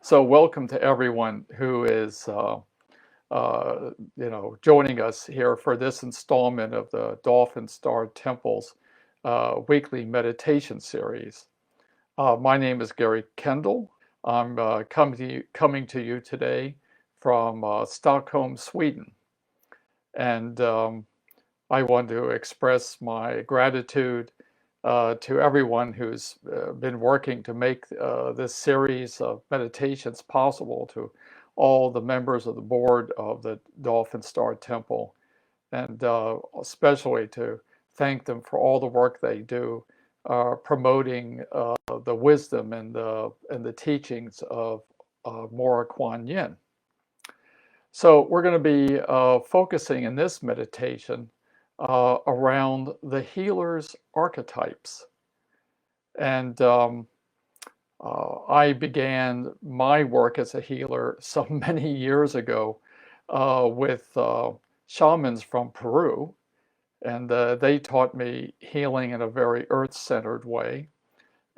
So welcome to everyone who is, joining us here for this installment of the Dolphin Star Temple's weekly meditation series. My name is Gary Kendall. I'm coming to you today from Stockholm, Sweden. And I want to express my gratitude to everyone who's been working to make this series of meditations possible, to all the members of the board of the Dolphin Star Temple, and especially to thank them for all the work they do promoting the wisdom and the teachings of Amorah Quan Yin. So we're going to be focusing in this meditation around the healer's archetypes. And I began my work as a healer so many years ago with shamans from Peru. And they taught me healing in a very earth-centered way.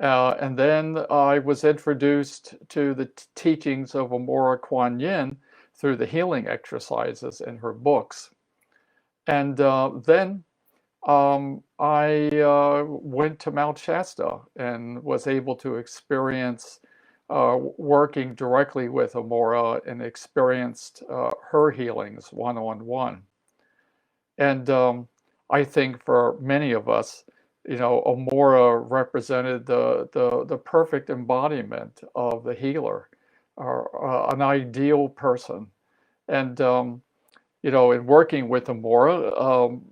And then I was introduced to the teachings of Amorah Quan Yin through the healing exercises in her books. And then I went to Mount Shasta and was able to experience working directly with Amorah, and experienced her healings one-on-one. And I think for many of us, Amorah represented the perfect embodiment of the healer, or an ideal person. And in working with Amorah,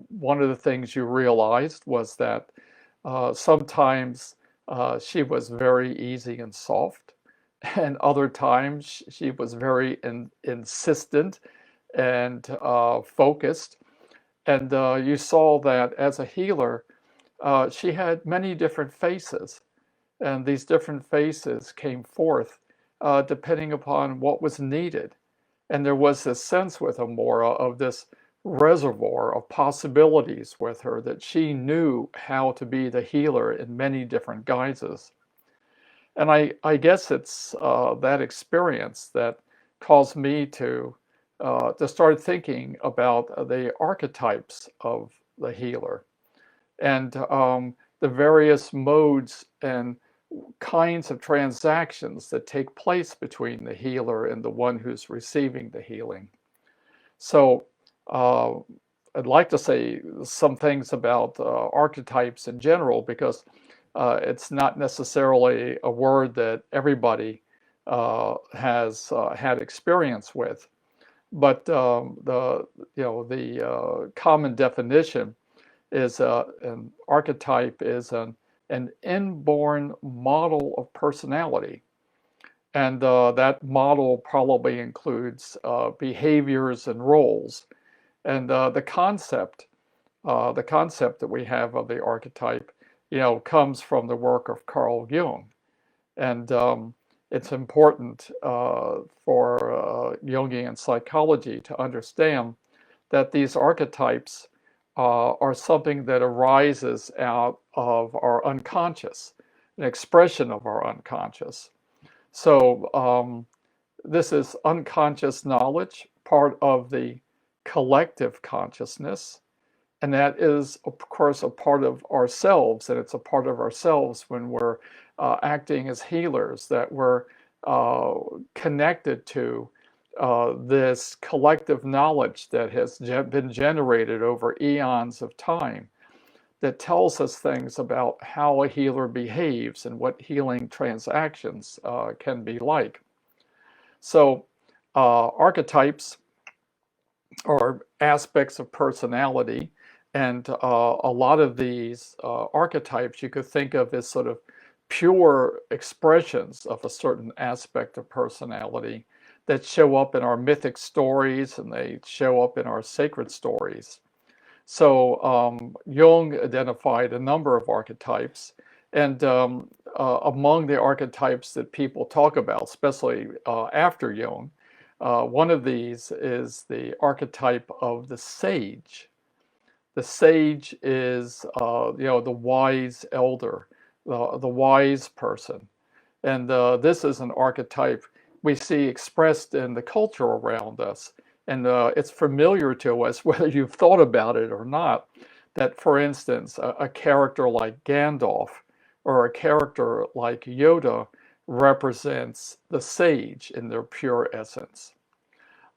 one of the things you realized was that sometimes she was very easy and soft, and other times she was very insistent and focused. And you saw that as a healer, she had many different faces, and these different faces came forth depending upon what was needed. And there was this sense with Amorah of this reservoir of possibilities with her, that she knew how to be the healer in many different guises. And I guess it's that experience that caused me to start thinking about the archetypes of the healer, and the various modes and kinds of transactions that take place between the healer and the one who's receiving the healing. So I'd like to say some things about archetypes in general, because it's not necessarily a word that everybody has had experience with. But the common definition is an archetype is an inborn model of personality. And that model probably includes behaviors and roles. And the concept that we have of the archetype, comes from the work of Carl Jung. And it's important for Jungian psychology to understand that these archetypes are something that arises out of our unconscious, an expression of our unconscious. So this is unconscious knowledge, part of the collective consciousness, and that is, of course, a part of ourselves, and it's a part of ourselves when we're acting as healers, that we're connected to this collective knowledge that has been generated over eons of time, that tells us things about how a healer behaves and what healing transactions can be like. So archetypes are aspects of personality, and a lot of these archetypes you could think of as sort of pure expressions of a certain aspect of personality that show up in our mythic stories, and they show up in our sacred stories. So Jung identified a number of archetypes, and among the archetypes that people talk about, especially after Jung, one of these is the archetype of the sage. The sage is, the wise elder, the wise person. And this is an archetype we see expressed in the culture around us. And it's familiar to us, whether you've thought about it or not, that, for instance, a character like Gandalf or a character like Yoda represents the sage in their pure essence.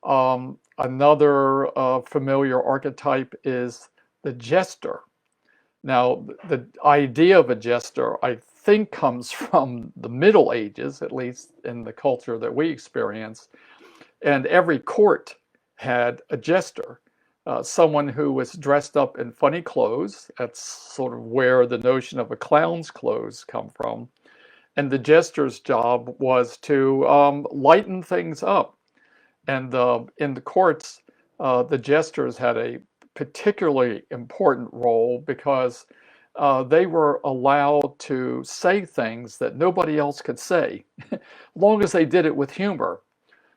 Another familiar archetype is the jester. Now, the idea of a jester, I think, comes from the Middle Ages, at least in the culture that we experience. And every court had a jester, someone who was dressed up in funny clothes. That's sort of where the notion of a clown's clothes come from. And the jester's job was to lighten things up. And in the courts, the jesters had a particularly important role because they were allowed to say things that nobody else could say, as long as they did it with humor.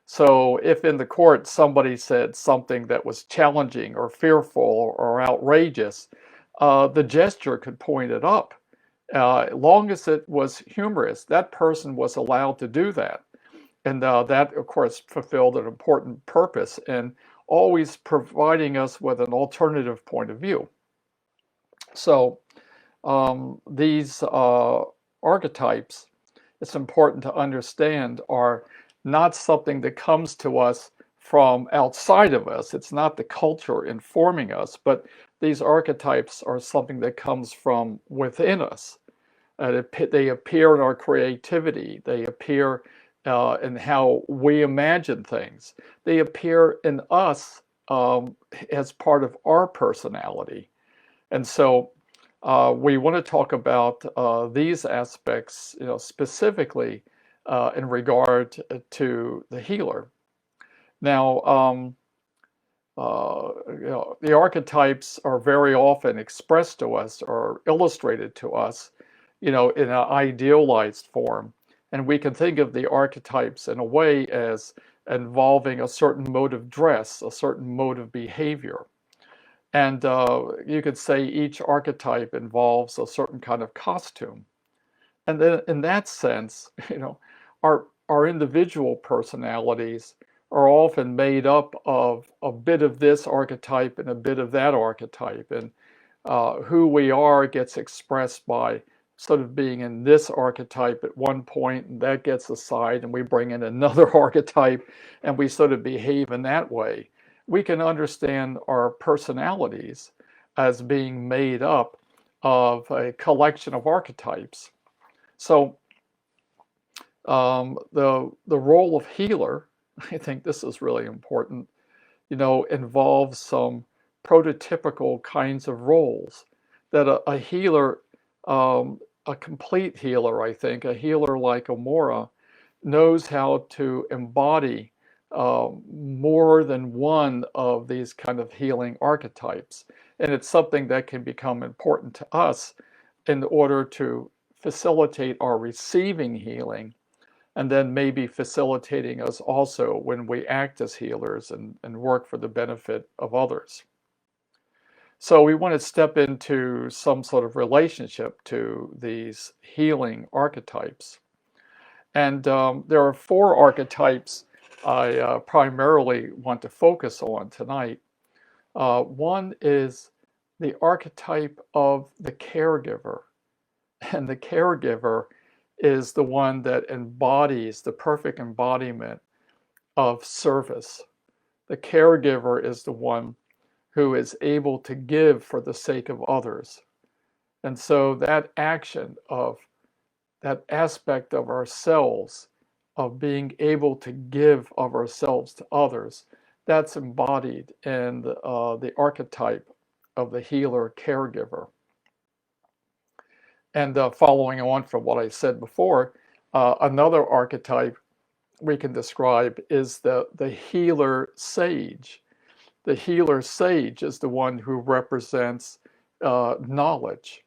So if in the court somebody said something that was challenging or fearful or outrageous, the jester could point it up. As long as it was humorous, that person was allowed to do that. And that, of course, fulfilled an important purpose in always providing us with an alternative point of view. So these archetypes, it's important to understand, are not something that comes to us from outside of us. It's not the culture informing us, but these archetypes are something that comes from within us. They appear in our creativity. They appear in how we imagine things. They appear in us as part of our personality. And so we want to talk about these aspects, specifically in regard to the healer. Now, the archetypes are very often expressed to us or illustrated to us, in an idealized form. And we can think of the archetypes in a way as involving a certain mode of dress, a certain mode of behavior. And you could say each archetype involves a certain kind of costume. And then in that sense, our individual personalities are often made up of a bit of this archetype and a bit of that archetype. And who we are gets expressed by sort of being in this archetype at one point, and that gets aside, and we bring in another archetype, and we sort of behave in that way. We can understand our personalities as being made up of a collection of archetypes. So the role of healer, I think this is really important, involves some prototypical kinds of roles that a healer, a complete healer, I think, a healer like Amorah, knows how to embody more than one of these kind of healing archetypes. And it's something that can become important to us in order to facilitate our receiving healing, and then maybe facilitating us also when we act as healers and work for the benefit of others. So we want to step into some sort of relationship to these healing archetypes. And there are 4 archetypes I primarily want to focus on tonight. One is the archetype of the caregiver. And the caregiver is the one that embodies the perfect embodiment of service. The caregiver is the one who is able to give for the sake of others. And so that action of that aspect of ourselves, of being able to give of ourselves to others, that's embodied in the archetype of the healer caregiver. And following on from what I said before, another archetype we can describe is the healer sage. The healer sage is the one who represents knowledge.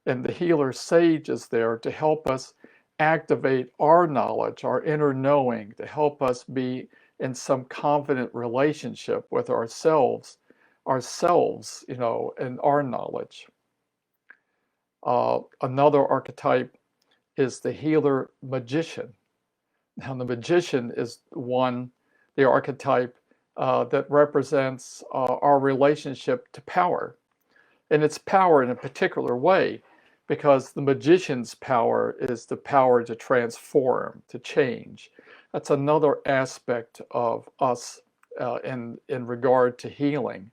And the healer sage is there to help us activate our knowledge, our inner knowing, to help us be in some confident relationship with ourselves, and our knowledge. Another archetype is the healer magician. Now, the magician is the archetype that represents our relationship to power. And it's power in a particular way, because the magician's power is the power to transform, to change. That's another aspect of us in regard to healing,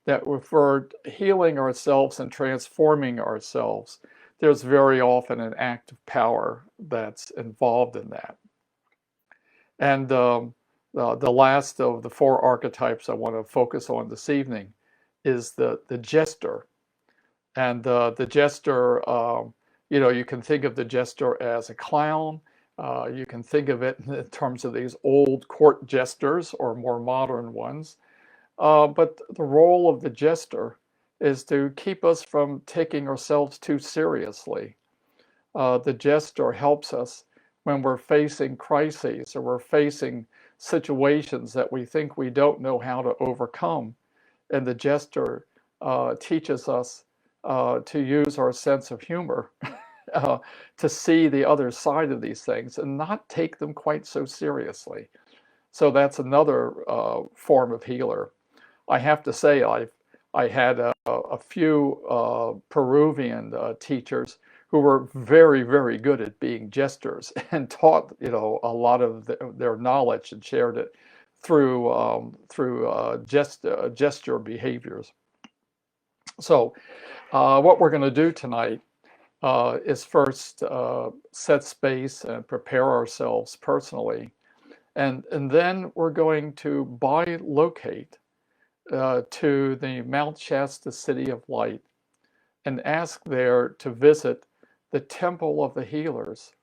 that if we're healing ourselves and transforming ourselves, there's very often an act of power that's involved in that. And the last of the four archetypes I want to focus on this evening is the jester. And the jester, you can think of the jester as a clown. You can think of it in terms of these old court jesters or more modern ones. But the role of the jester is to keep us from taking ourselves too seriously. The jester helps us when we're facing crises or we're facing situations that we think we don't know how to overcome. And the jester teaches us to use our sense of humor to see the other side of these things and not take them quite so seriously. So that's another form of healer. I have to say, I had a few Peruvian teachers who were very, very good at being jesters and taught, a lot of their knowledge and shared it through gesture behaviors. So what we're going to do tonight is first set space and prepare ourselves personally, and then we're going to bilocate to the Mount Shasta City of Light and ask there to visit the Temple of the Healers,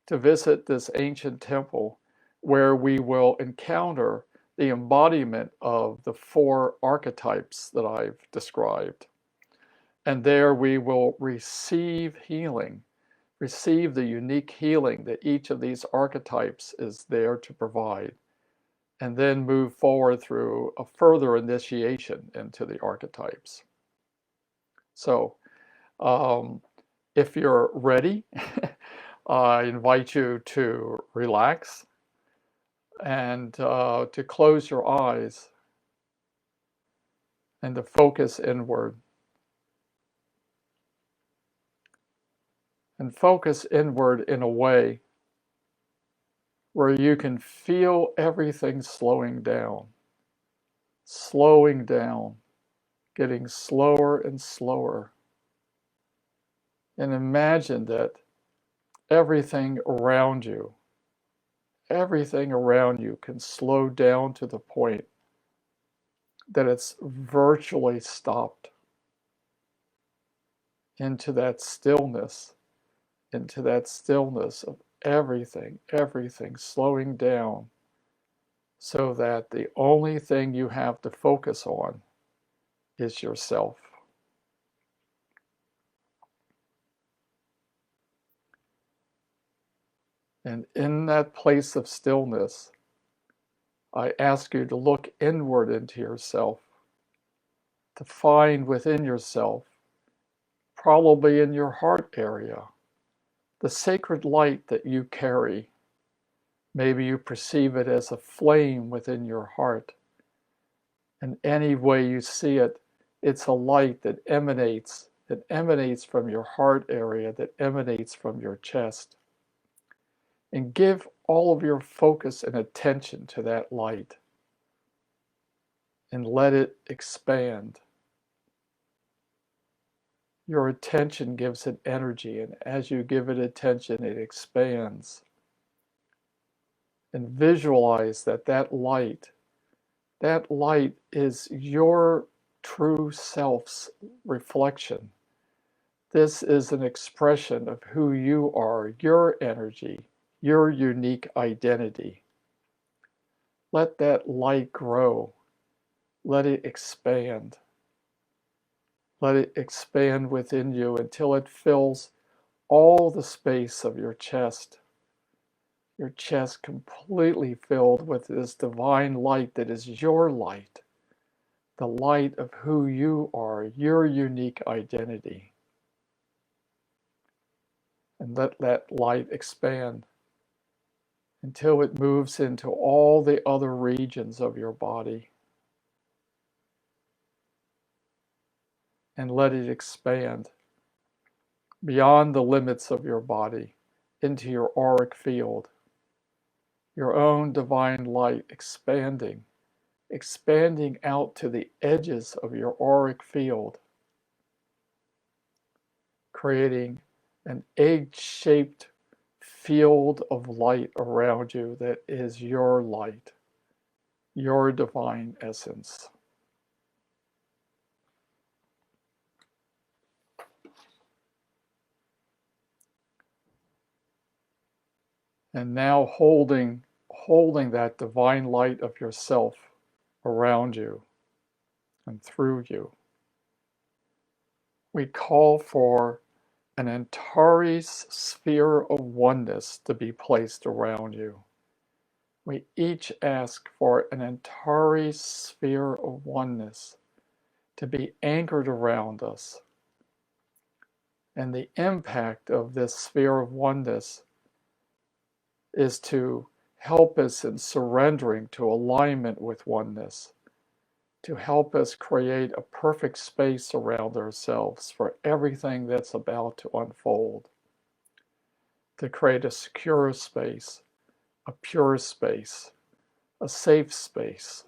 to visit this ancient temple where we will encounter the embodiment of the four archetypes that I've described. And there we will receive healing, receive the unique healing that each of these archetypes is there to provide, and then move forward through a further initiation into the archetypes. So, if you're ready, I invite you to relax and to close your eyes and to focus inward. And focus inward in a way where you can feel everything slowing down, getting slower and slower. And imagine that everything around you can slow down to the point that it's virtually stopped into that stillness of everything slowing down, so that the only thing you have to focus on is yourself. And in that place of stillness, I ask you to look inward into yourself, to find within yourself, probably in your heart area, the sacred light that you carry. Maybe you perceive it as a flame within your heart. In any way you see it, it's a light that emanates from your heart area, that emanates from your chest. And give all of your focus and attention to that light and let it expand. Your attention gives it energy, and as you give it attention, it expands. And visualize that light is your true self's reflection. This is an expression of who you are, your energy, your unique identity. Let that light grow. Let it expand. Let it expand within you until it fills all the space of your chest completely filled with this divine light that is your light, the light of who you are, your unique identity. And let that light expand until it moves into all the other regions of your body. And let it expand beyond the limits of your body into your auric field, your own divine light expanding out to the edges of your auric field, creating an egg-shaped field of light around you that is your light, your divine essence. And now holding that divine light of yourself around you and through you, we call for an Antares sphere of oneness to be placed around you. We each ask for an Antares sphere of oneness to be anchored around us. And the impact of this sphere of oneness is to help us in surrendering to alignment with oneness, to help us create a perfect space around ourselves for everything that's about to unfold, to create a secure space, a pure space, a safe space.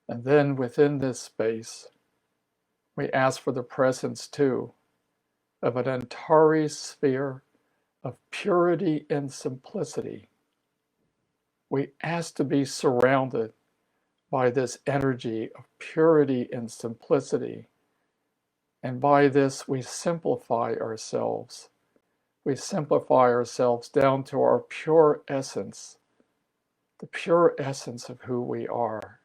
And then within this space, we ask for the presence too of an Antares sphere of purity and simplicity. We ask to be surrounded by this energy of purity and simplicity. And by this, we simplify ourselves. We simplify ourselves down to our pure essence, the pure essence of who we are.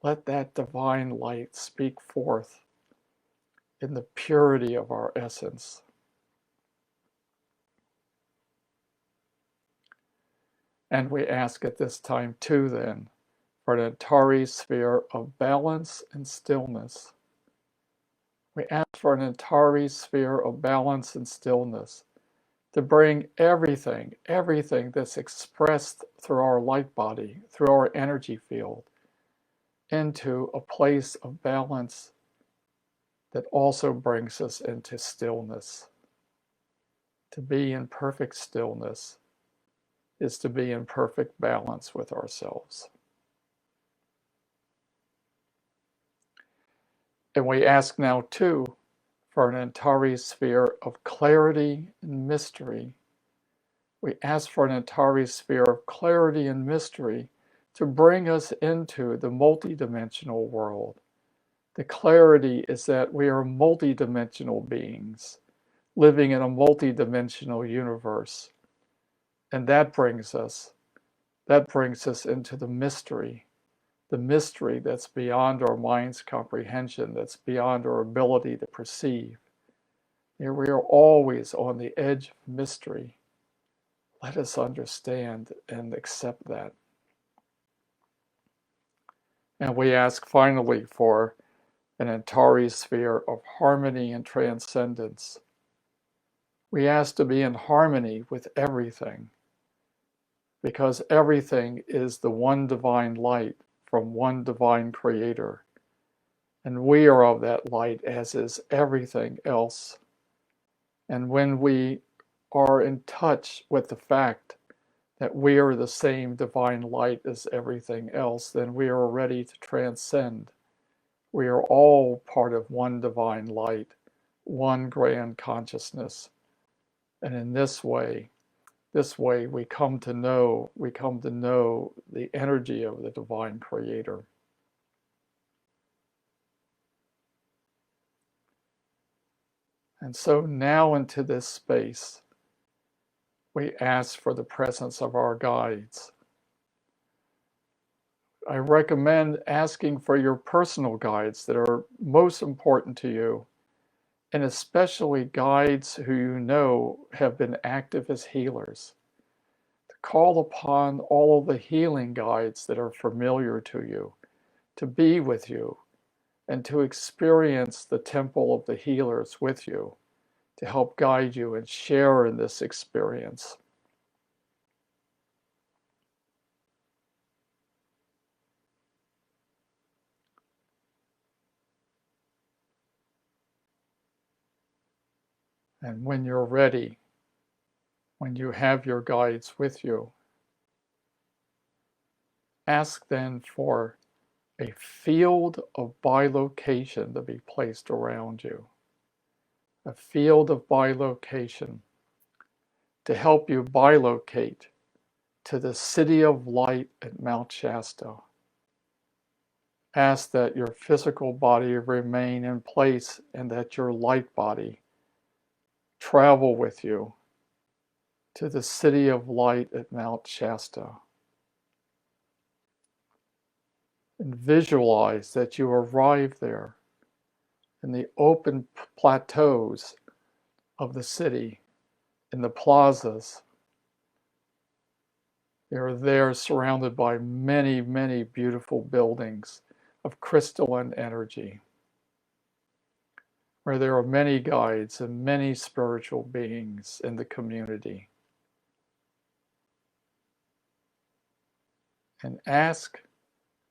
Let that divine light speak forth in the purity of our essence. And we ask at this time too then for an Antares sphere of balance and stillness. We ask for an Antares sphere of balance and stillness to bring everything that's expressed through our light body, through our energy field, into a place of balance that also brings us into stillness. To be in perfect stillness is to be in perfect balance with ourselves. And we ask now too for an Antares sphere of clarity and mystery. We ask for an Antares sphere of clarity and mystery to bring us into the multidimensional world. The clarity is that we are multidimensional beings living in a multidimensional universe. And that brings us into the mystery that's beyond our mind's comprehension, that's beyond our ability to perceive. Here we are always on the edge of mystery. Let us understand and accept that. And we ask finally for an Antares sphere of harmony and transcendence. We ask to be in harmony with everything, because everything is the one divine light from one divine creator. And we are of that light, as is everything else. And when we are in touch with the fact that we are the same divine light as everything else, then we are ready to transcend. We are all part of one divine light, one grand consciousness. And in this way we come to know the energy of the divine creator. And so now into this space, we ask for the presence of our guides. I recommend asking for your personal guides that are most important to you, and especially guides who you know have been active as healers. To call upon all of the healing guides that are familiar to you, to be with you, and to experience the temple of the healers with you, to help guide you and share in this experience. And when you're ready, when you have your guides with you, ask then for a field of bilocation to be placed around you. A field of bilocation to help you bilocate to the city of light at Mount Shasta. Ask that your physical body remain in place and that your light body travel with you to the city of light at Mount Shasta. And visualize that you arrive there in the open plateaus of the city, in the plazas. You're there surrounded by many, many beautiful buildings of crystalline energy, where there are many guides and many spiritual beings in the community. And ask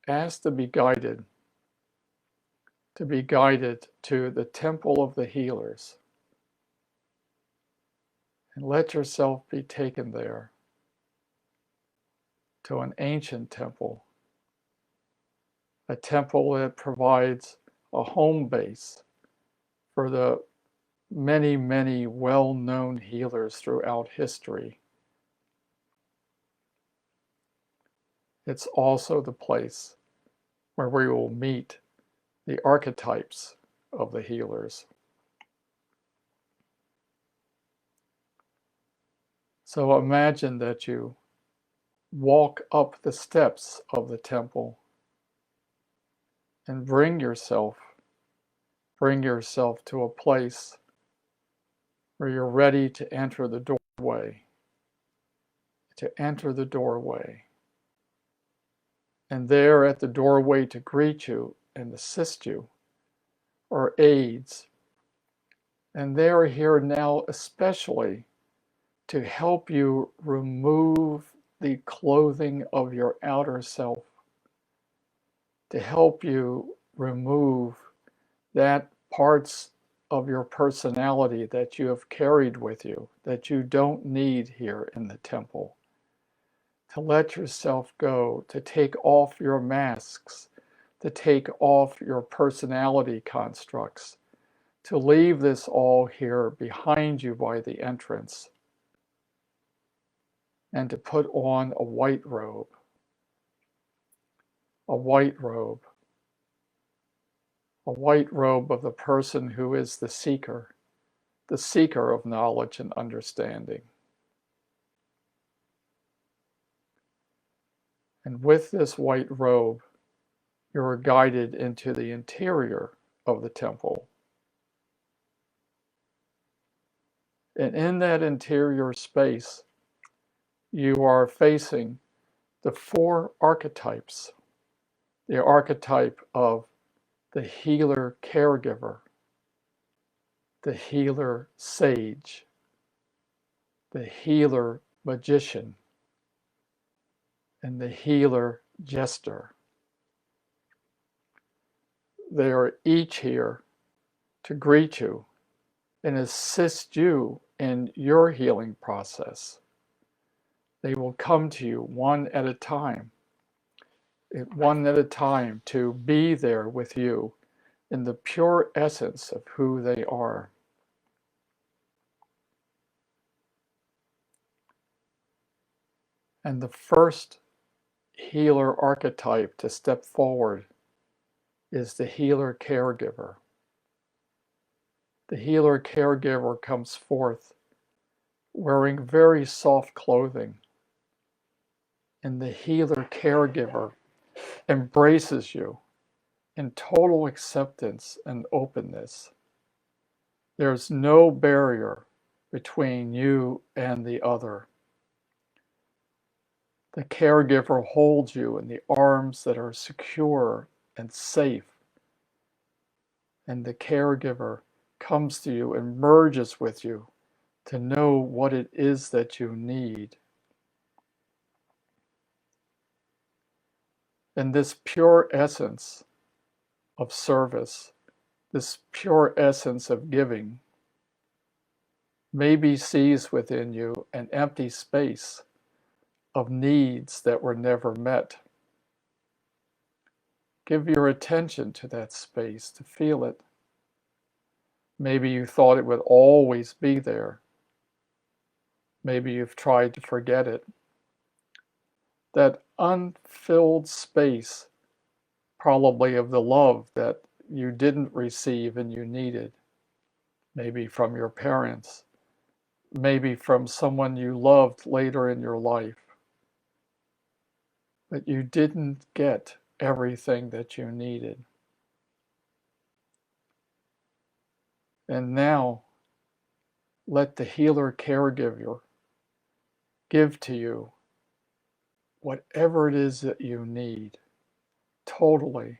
to be guided to the temple of the healers. And let yourself be taken there to an ancient temple, a temple that provides a home base for the many, many well-known healers throughout history. It's also the place where we will meet the archetypes of the healers. So imagine that you walk up the steps of the temple and bring yourself to a place where you're ready to enter the doorway, And there at the doorway to greet you and assist you are aides. And they are here now especially to help you remove the clothing of your outer self, to help you remove that parts of your personality that you have carried with you, that you don't need here in the temple. To let yourself go, to take off your masks, to take off your personality constructs, to leave this all here behind you by the entrance, and to put on a white robe. A white robe. A white robe of the person who is the seeker of knowledge and understanding. And with this white robe, you are guided into the interior of the temple. And in that interior space, you are facing the 4 archetypes. The archetype of the healer caregiver, the healer sage, the healer magician, and the healer jester. They are each here to greet you and assist you in your healing process. They will come to you one at a time to be there with you in the pure essence of who they are. And the first healer archetype to step forward is the healer caregiver. The healer caregiver comes forth wearing very soft clothing, and the healer caregiver embraces you in total acceptance and openness. There's no barrier between you and the other. The caregiver holds you in the arms that are secure and safe and the caregiver comes to you and merges with you to know what it is that you need. And this pure essence of service, this pure essence of giving, maybe sees within you an empty space of needs that were never met. Give your attention to that space, to feel it. Maybe you thought it would always be there. Maybe you've tried to forget it. That unfilled space, probably of the love that you didn't receive and you needed, maybe from your parents, maybe from someone you loved later in your life, but you didn't get everything that you needed. And now, let the healer caregiver give to you whatever it is that you need, totally,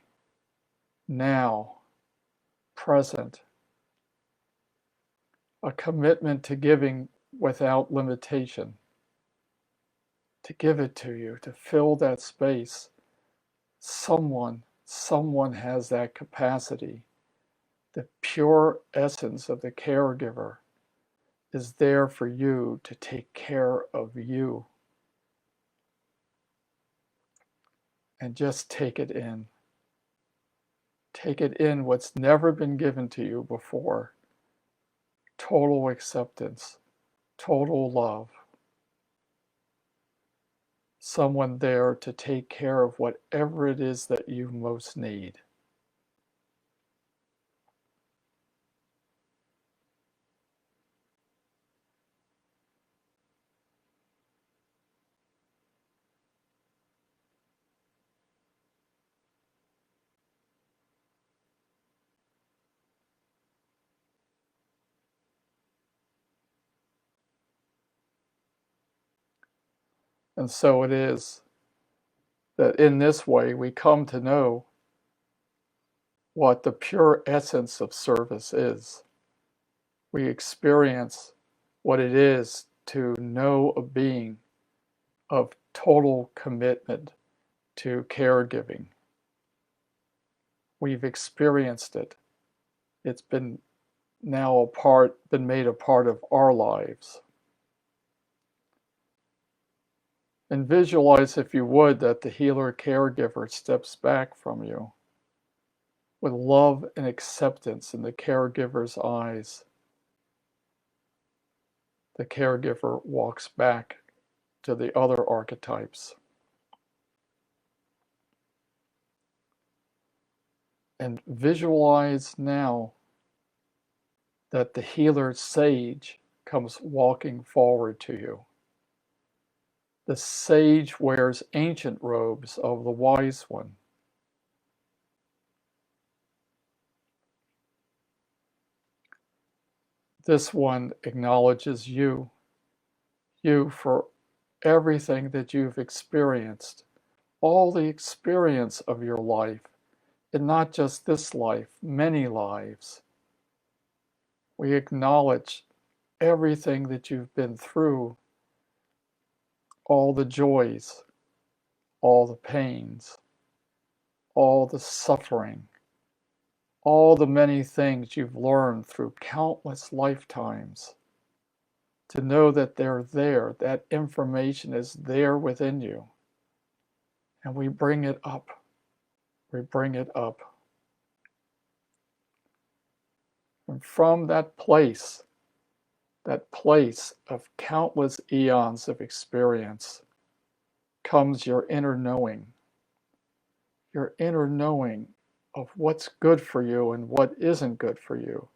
now, present. A commitment to giving without limitation, to give it to you, to fill that space. Someone has that capacity. The pure essence of the caregiver is there for you to take care of you. And just take it in. Take it in, what's never been given to you before. Total acceptance, total love. Someone there to take care of whatever it is that you most need. And so it is that in this way we come to know what the pure essence of service is. We experience what it is to know a being of total commitment to caregiving. We've experienced it. It's been now been made a part of our lives. And visualize, if you would, that the healer caregiver steps back from you with love and acceptance in the caregiver's eyes. The caregiver walks back to the other archetypes. And visualize now that the healer sage comes walking forward to you. The sage wears ancient robes of the wise one. This one acknowledges you for everything that you've experienced, all the experience of your life, and not just this life, many lives. We acknowledge everything that you've been through, all the joys, all the pains, all the suffering, all the many things you've learned through countless lifetimes. To know that they're there, that information is there within you. And we bring it up. We bring it up. And from that place of countless eons of experience, comes your inner knowing of what's good for you and what isn't good for you,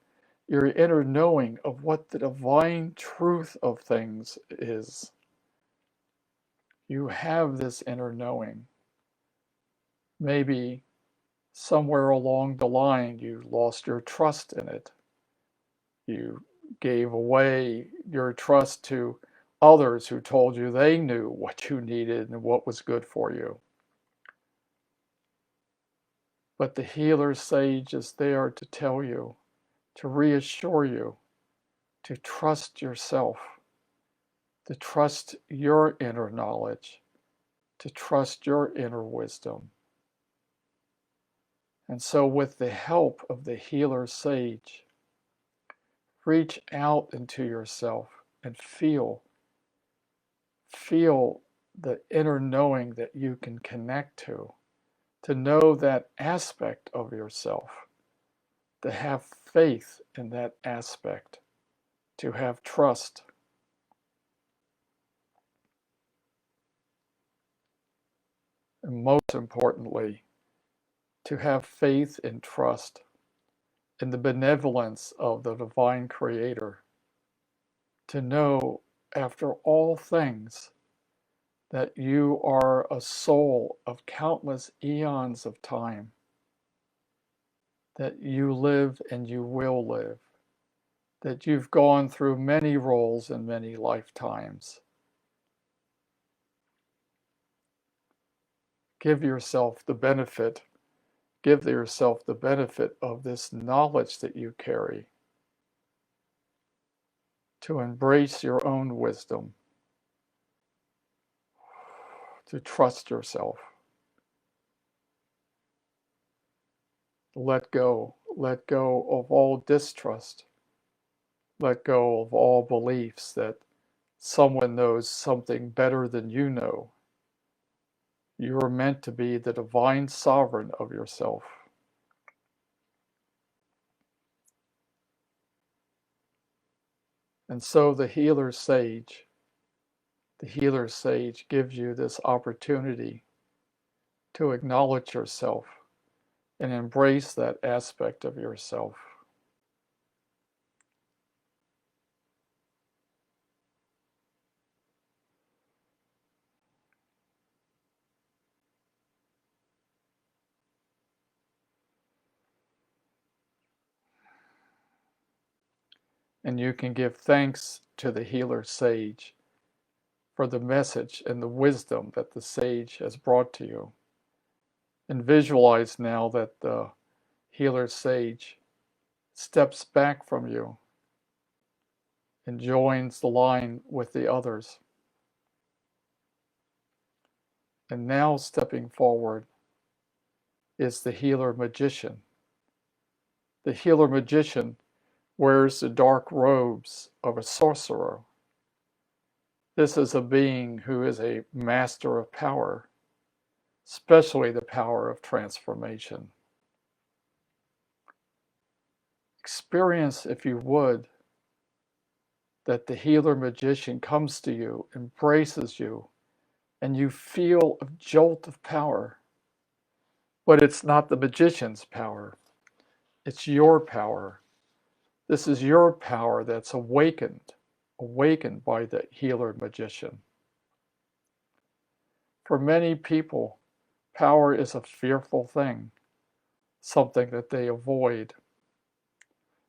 your inner knowing of what the divine truth of things is. You have this inner knowing. Maybe somewhere along the line you lost your trust in it. You gave away your trust to others who told you they knew what you needed and what was good for you. But the healer sage is there to tell you, to reassure you, to trust yourself, to trust your inner knowledge, to trust your inner wisdom. And so, with the help of the healer sage, reach out into yourself and feel the inner knowing that you can connect to know that aspect of yourself, to have faith in that aspect, to have trust. And most importantly, to have faith and trust in the benevolence of the divine creator, to know after all things that you are a soul of countless eons of time, that you live and you will live, that you've gone through many roles and many lifetimes. Give yourself the benefit of this knowledge that you carry, to embrace your own wisdom, to trust yourself. Let go of all distrust. Let go of all beliefs that someone knows something better than you know. You are meant to be the divine sovereign of yourself. And so the healer sage gives you this opportunity to acknowledge yourself and embrace that aspect of yourself. And you can give thanks to the healer sage for the message and the wisdom that the sage has brought to you. And visualize now that the healer sage steps back from you and joins the line with the others. And now stepping forward is the healer magician. The healer magician wears the dark robes of a sorcerer. This is a being who is a master of power, especially the power of transformation. Experience, if you would, that the healer magician comes to you, embraces you, and you feel a jolt of power. But it's not the magician's power, it's your power. This is your power that's awakened by the healer magician. For many people, power is a fearful thing, something that they avoid.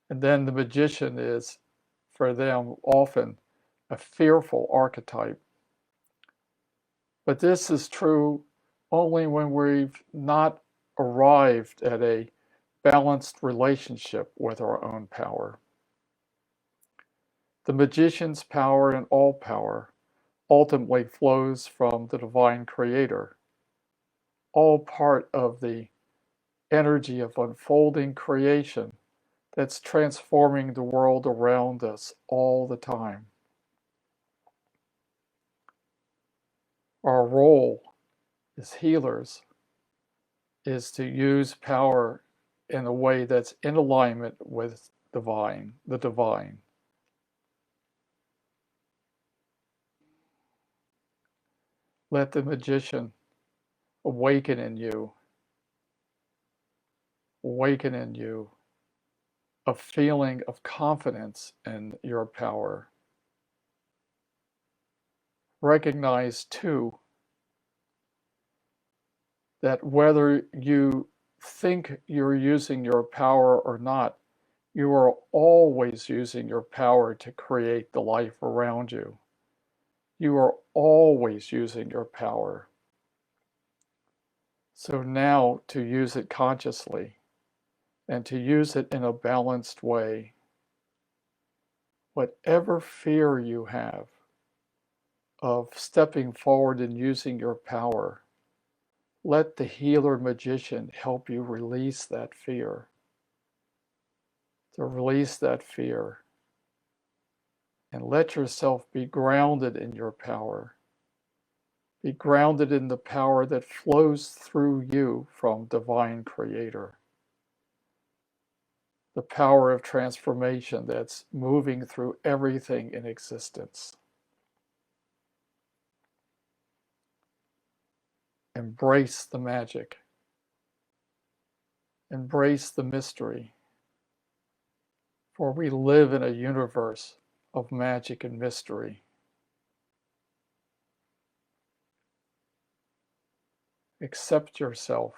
And then the magician is, for them, often a fearful archetype. But this is true only when we've not arrived at a balanced relationship with our own power. The magician's power and all power ultimately flows from the divine creator, all part of the energy of unfolding creation that's transforming the world around us all the time. Our role as healers is to use power in a way that's in alignment with the divine. Let the magician awaken in you a feeling of confidence in your power. Recognize too that whether you think you're using your power or not, you are always using your power to create the life around you. You are always using your power. So now to use it consciously and to use it in a balanced way. Whatever fear you have of stepping forward and using your power, let the healer magician help you release that fear. To release that fear and let yourself be grounded in your power. Be grounded in the power that flows through you from Divine Creator. The power of transformation that's moving through everything in existence. Embrace the magic. Embrace the mystery. For we live in a universe of magic and mystery. Accept yourself.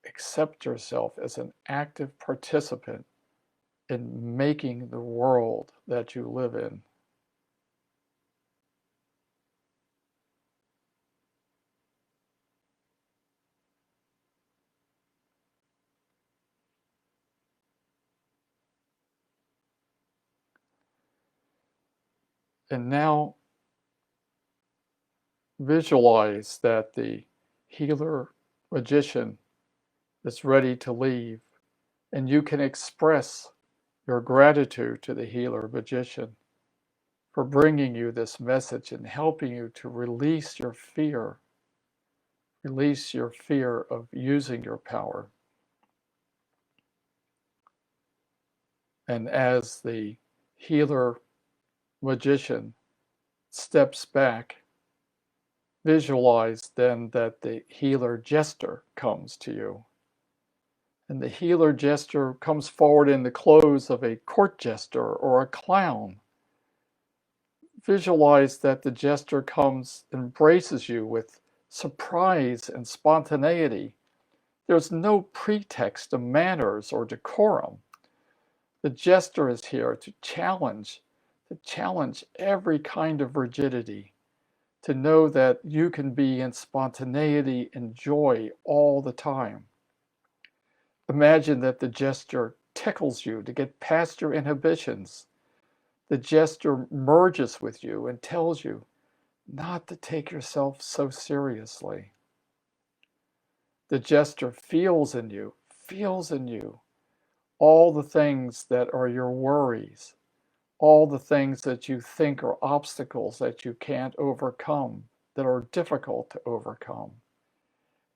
Accept yourself as an active participant in making the world that you live in. And now visualize that the healer magician is ready to leave, and you can express your gratitude to the healer magician for bringing you this message and helping you to release your fear of using your power. And as the healer magician steps back, visualize then that the healer jester comes to you. And the healer jester comes forward in the clothes of a court jester or a clown. Visualize that the jester comes, embraces you with surprise and spontaneity. There's no pretext of manners or decorum. The jester is here to challenge every kind of rigidity, to know that you can be in spontaneity and joy all the time. Imagine that the jester tickles you to get past your inhibitions. The jester merges with you and tells you not to take yourself so seriously. The jester feels in you all the things that are your worries, all the things that you think are obstacles that you can't overcome, that are difficult to overcome.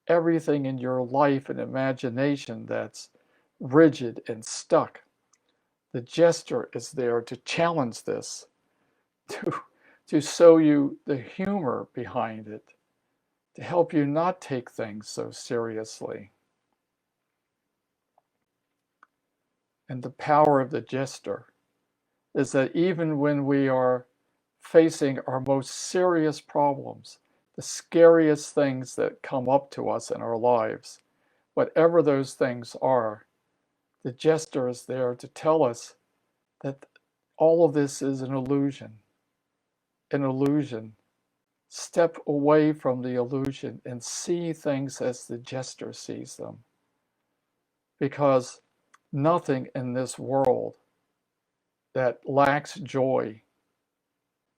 Everything in your life and imagination that's rigid and stuck. The jester is there to challenge this, to show you the humor behind it, to help you not take things so seriously. And the power of the jester is that even when we are facing our most serious problems, the scariest things that come up to us in our lives, whatever those things are, the jester is there to tell us that all of this is an illusion. An illusion. Step away from the illusion and see things as the jester sees them. Because nothing in this world that lacks joy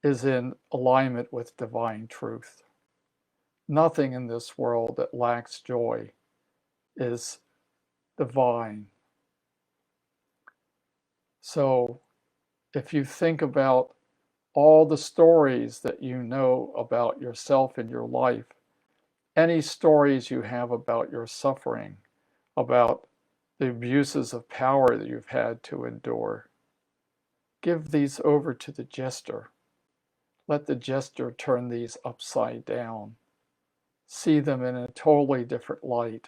is in alignment with divine truth. Nothing in this world that lacks joy is divine. So if you think about all the stories that you know about yourself in your life, any stories you have about your suffering, about the abuses of power that you've had to endure, give these over to the jester. Let the jester turn these upside down. See them in a totally different light.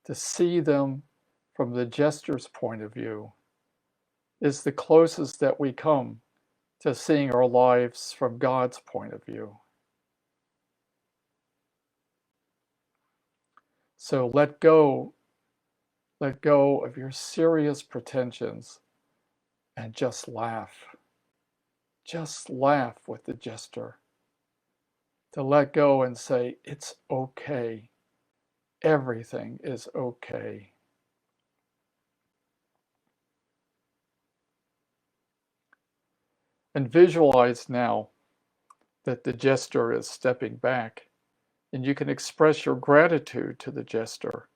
To see them from the jester's point of view is the closest that we come to seeing our lives from God's point of view. So let go of your serious pretensions and just laugh. Just laugh with the jester. to let go and say, it's okay. Everything is okay. And visualize now that the jester is stepping back, and you can express your gratitude to the jester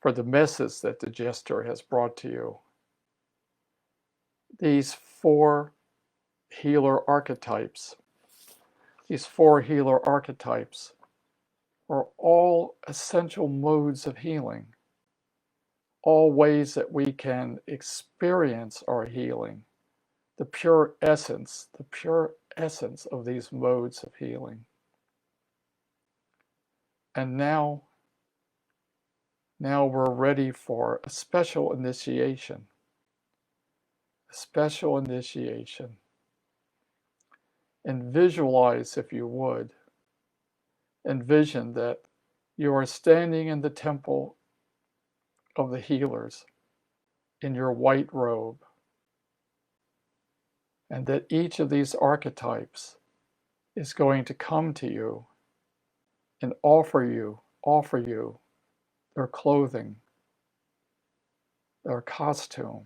for the message that the jester has brought to you. These four healer archetypes, are all essential modes of healing, all ways that we can experience our healing, the pure essence of these modes of healing. And now we're ready for a special initiation. And visualize, if you would, envision that you are standing in the temple of the healers in your white robe, and that each of these archetypes is going to come to you and offer you their clothing, their costume,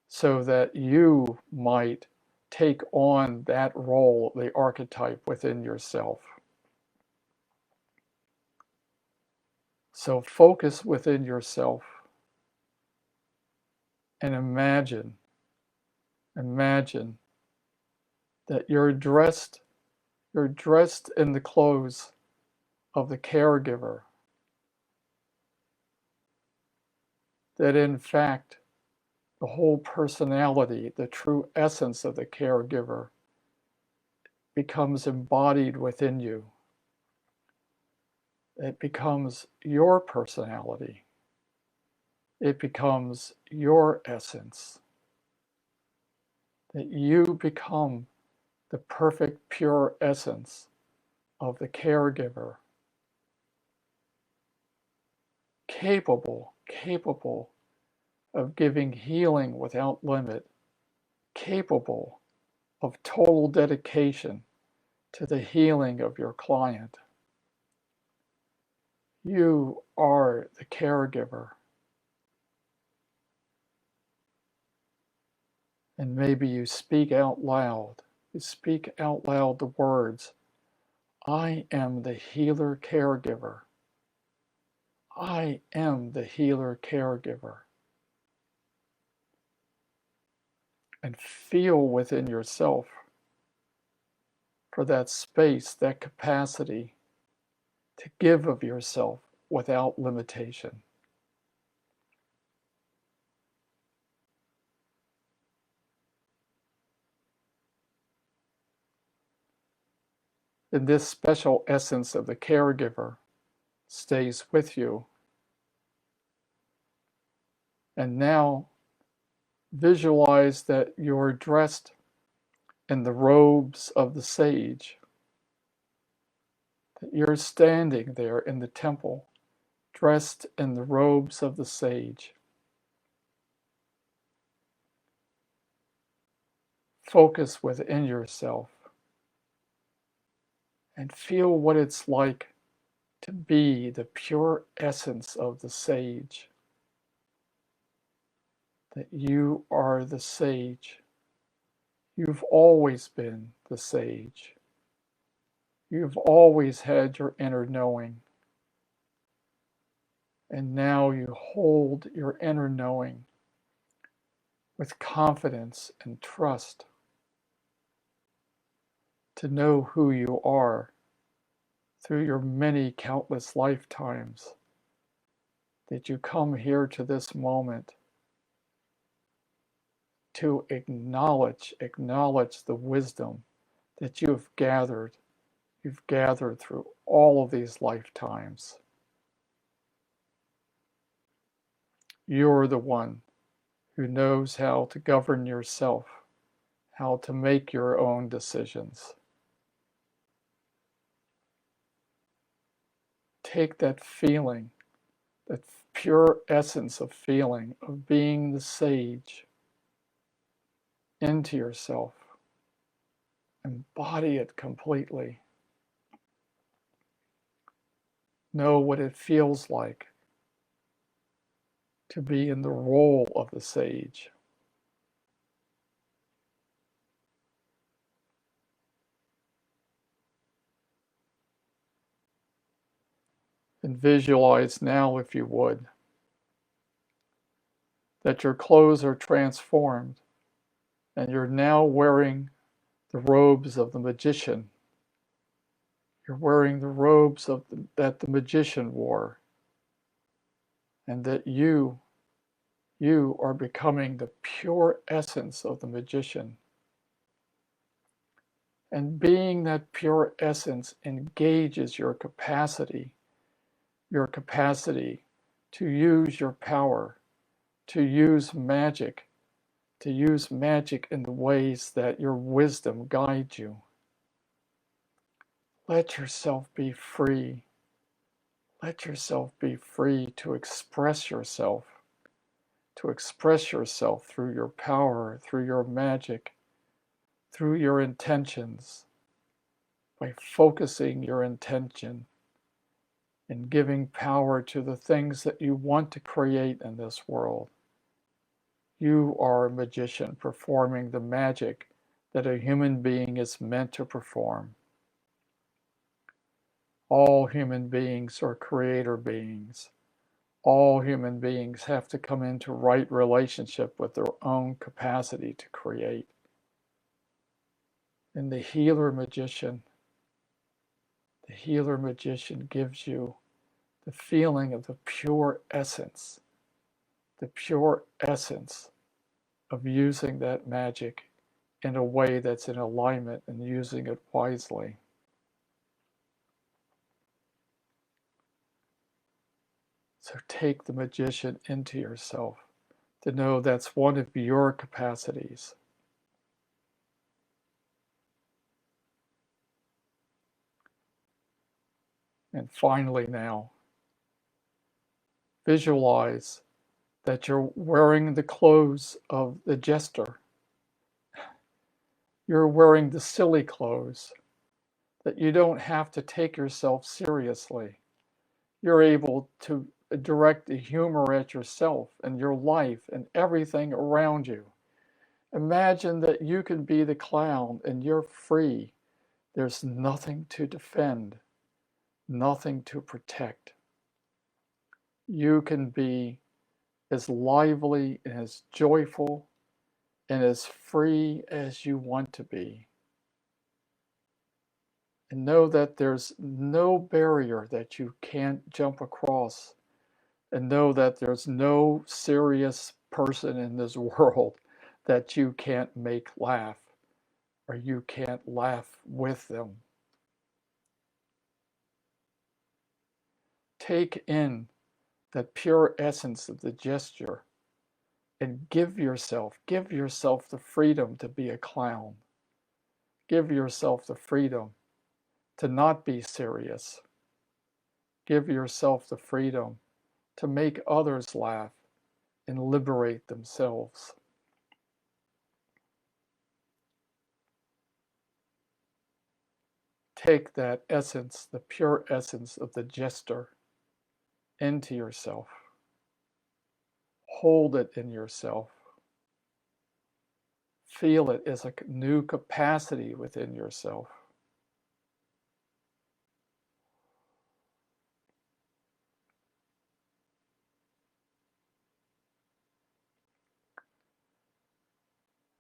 so that you might take on that role, the archetype within yourself. So focus within yourself and imagine that you're dressed in the clothes of the caregiver. That in fact, the whole personality, the true essence of the caregiver, becomes embodied within you. It becomes your personality. It becomes your essence. That you become the perfect, pure essence of the caregiver, capable of giving healing without limit, capable of total dedication to the healing of your client. You are the caregiver. And maybe you speak out loud. You speak out loud the words, I am the healer caregiver. I am the healer caregiver. And feel within yourself for that space, that capacity to give of yourself without limitation. And this special essence of the caregiver stays with you. And now visualize that you're dressed in the robes of the sage. That you're standing there in the temple, dressed in the robes of the sage. Focus within yourself and feel what it's like to be the pure essence of the sage. That you are the sage. You've always been the sage. You've always had your inner knowing. And now you hold your inner knowing with confidence and trust to know who you are through your many countless lifetimes, that you come here to this moment to acknowledge the wisdom that you've gathered through all of these lifetimes. You're the one who knows how to govern yourself, how to make your own decisions. Take that feeling, that pure essence of feeling of being the sage into yourself. Embody it completely. Know what it feels like to be in the role of the sage. And visualize now, if you would, that your clothes are transformed and you're now wearing the robes of the magician. You're wearing the robes that the magician wore, and that you are becoming the pure essence of the magician. And being that pure essence engages your capacity to use your power, to use magic in the ways that your wisdom guides you. Let yourself be free. Let yourself be free to express yourself through your power, through your magic, through your intentions, by focusing your intention and giving power to the things that you want to create in this world. You are a magician performing the magic that a human being is meant to perform. All human beings are creator beings. All human beings have to come into right relationship with their own capacity to create. And the healer magician gives you the feeling of the pure essence of using that magic in a way that's in alignment and using it wisely. So take the magician into yourself to know that's one of your capacities. And finally now, visualize that you're wearing the clothes of the jester. You're wearing the silly clothes, that you don't have to take yourself seriously. You're able to direct the humor at yourself and your life and everything around you. Imagine that you can be the clown and you're free. There's nothing to defend, nothing to protect. You can be as lively and as joyful and as free as you want to be. And know that there's no barrier that you can't jump across. And know that there's no serious person in this world that you can't make laugh or you can't laugh with them. Take in that pure essence of the gesture and give yourself the freedom to be a clown. Give yourself the freedom to not be serious. Give yourself the freedom to make others laugh and liberate themselves. Take that essence, the pure essence of the jester, into yourself. Hold it in yourself. Feel it as a new capacity within yourself.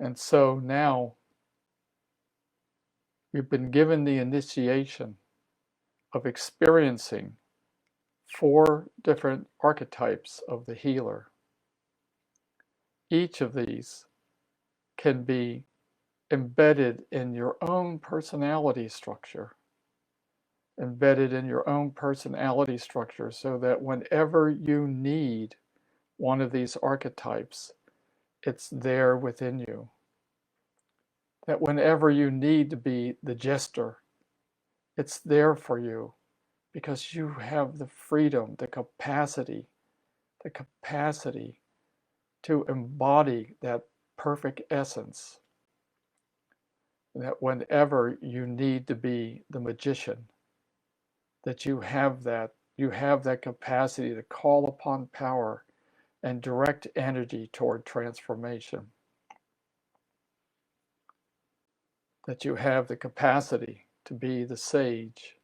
And so now you've been given the initiation of experiencing 4 different archetypes of the healer. Each of these can be embedded in your own personality structure. Embedded in your own personality structure so that whenever you need one of these archetypes, it's there within you. That whenever you need to be the jester, it's there for you because you have the freedom, the capacity to embody that perfect essence. That whenever you need to be the magician, that you have that you have that capacity to call upon power and direct energy toward transformation. That you have the capacity to be the sage,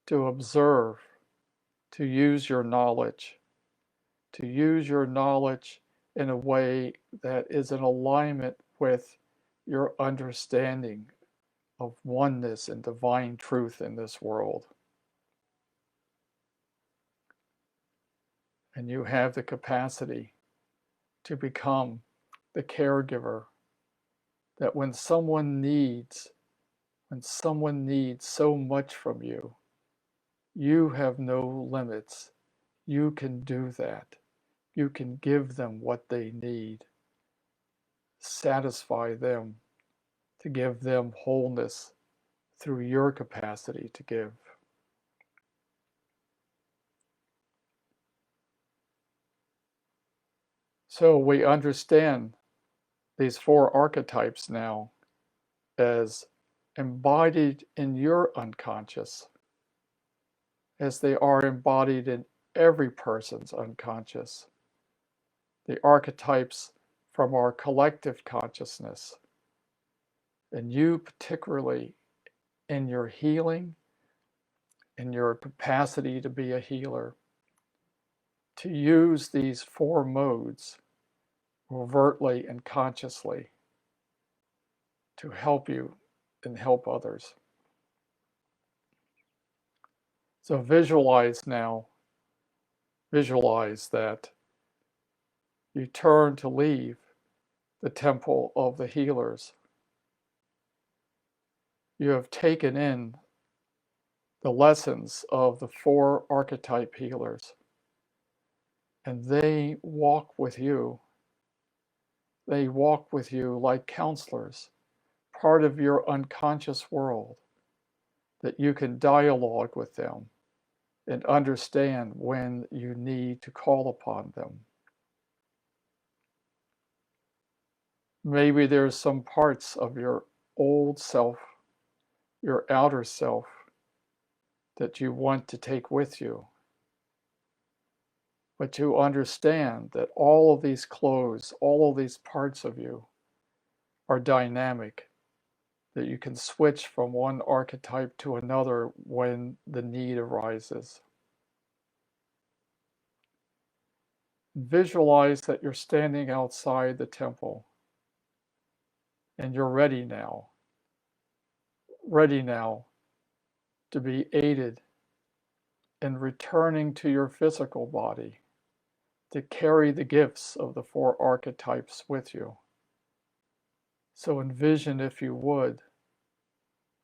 to observe, to use your knowledge, in a way that is in alignment with your understanding of oneness and divine truth in this world. And you have the capacity to become the caregiver that when someone needs so much from you, you have no limits. You can do that. You can give them what they need, satisfy them, to give them wholeness through your capacity to give. So we understand these 4 archetypes now as embodied in your unconscious, as they are embodied in every person's unconscious. The archetypes from our collective consciousness, and you particularly in your healing, in your capacity to be a healer, to use these 4 modes overtly and consciously to help you and help others. So visualize that you turn to leave the temple of the healers. You have taken in the lessons of the 4 archetype healers, and they walk with you. They walk with you like counselors, part of your unconscious world, that you can dialogue with them and understand when you need to call upon them. Maybe there's some parts of your old self, your outer self, that you want to take with you. But you understand that all of these clothes, all of these parts of you are dynamic, that you can switch from one archetype to another when the need arises. Visualize that you're standing outside the temple and you're ready now to be aided in returning to your physical body, to carry the gifts of the 4 archetypes with you. So envision, if you would,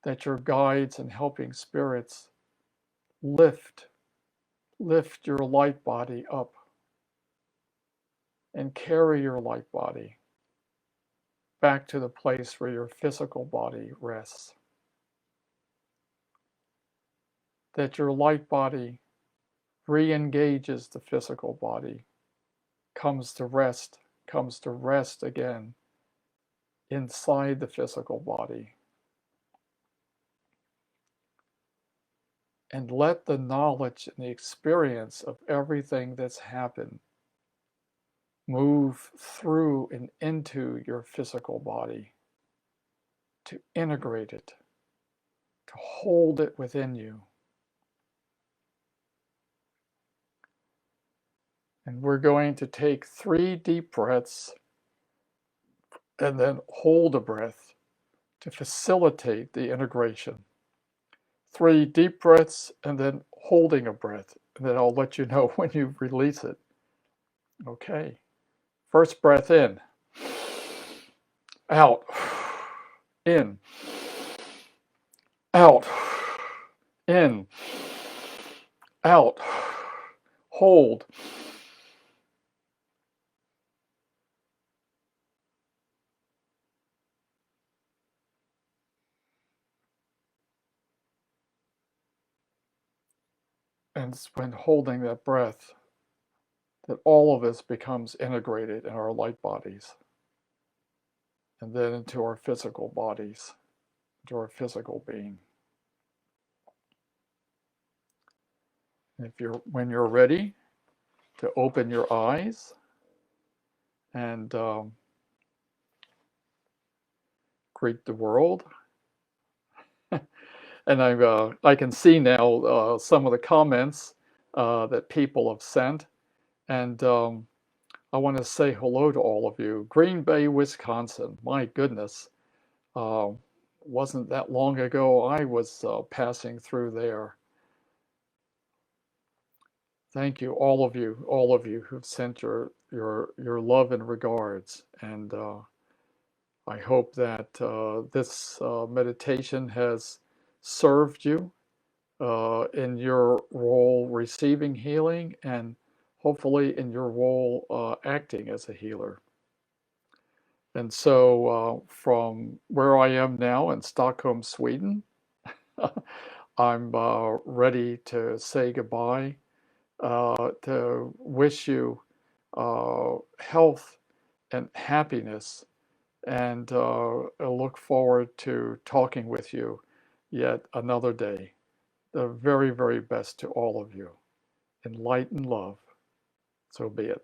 that your guides and helping spirits lift your light body up and carry your light body back to the place where your physical body rests. That your light body re-engages the physical body, comes to rest again inside the physical body. And let the knowledge and the experience of everything that's happened move through and into your physical body, to integrate it, to hold it within you. And we're going to take 3 deep breaths and then hold a breath to facilitate the integration. 3 deep breaths and then holding a breath. And then I'll let you know when you release it. Okay. First breath in, out, in, out, in, out, hold. And it's when holding that breath that all of this becomes integrated in our light bodies, and then into our physical bodies, into our physical being. When you're ready to open your eyes and greet the world. And I can see now some of the comments that people have sent, and I want to say hello to all of you. Green Bay, Wisconsin. My goodness, uh, wasn't that long ago I was passing through there. Thank you, all of you who've sent your love and regards, and I hope that this meditation has served you in your role receiving healing, and hopefully in your role acting as a healer. And so, from where I am now in Stockholm, Sweden, I'm ready to say goodbye, to wish you health and happiness, and I look forward to talking with you yet another day. The very, very best to all of you. In light and love, so be it.